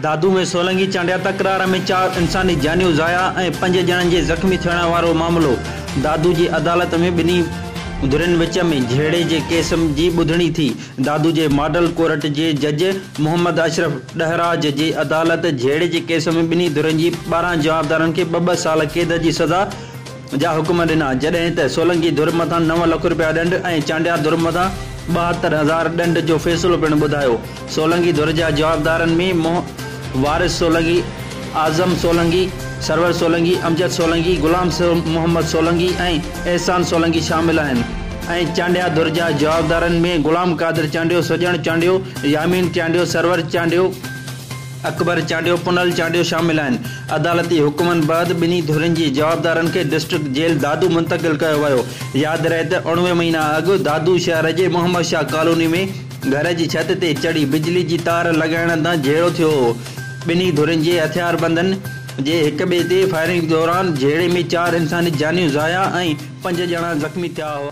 दादू में सोलंगी चांडिया तकरार में 4 इंसानी जानियूं ज़ाया ऐं 5 ॼणनि जे ज़ख़्मी थियण वारो मामलो। दादू जी अदालत में ॿिन्ही धुरियुनि विच में झेड़े जे केस जी ॿुधणी थी। दादू जे मॉडल कोर्ट जे जज मोहम्मद अशरफ डहराज जी अदालत झेड़े जे केस में ॿिन्ही धुरियुनि जी 12 जवाबदारनि खे 2 साल कैद जी सज़ा जा हुकुम ॾिना, जॾहिं त सोलंगी धुर मथां 9 लाख रुपया ॾंड ऐं चांडिया धुर मथां 72,000 ॾंड जो फ़ैसिलो पिणु ॿुधायो। सोलंगी धुर जा जवाबदारनि में वारिस सोलंगी, आज़म सोलंगी, सरवर सोलंगी, अमजद सोलंगी, गुलाम मोहम्मद सोलंगी ऐं एहसान सोलंगी शामिल आहिनि ऐं चांडिया धुर जा जवाबदारनि में गुलाम कादिर चांडियो, सजण चांडियो, यामीन चांडियो, सरवर चांडियो, अकबर चांडियो, पुनल चांडियो शामिल आहिनि। अदालती हुकुमनि बैदि ॿिन्ही धुरियुनि जी जवाबदारनि खे डिस्ट्रिक्ट जेल दादू मुंतक़िल कयो वियो। यादि रहे त 19 महीना अॻु दादू शहर जे मोहम्मद शाह कॉलोनी में घर जी छत ते चढ़ी बिजली जी तार लॻाइण तां झेड़ो थियो हो। ॿिन्ही धुरियुनि जे हथियारबंदनि जे हिक ॿिए ते फायरिंग दौरान झेड़े में 4 इंसानी जानियूं ज़ाया ऐं 5 ॼणा ज़ख़्मी थिया हुआ।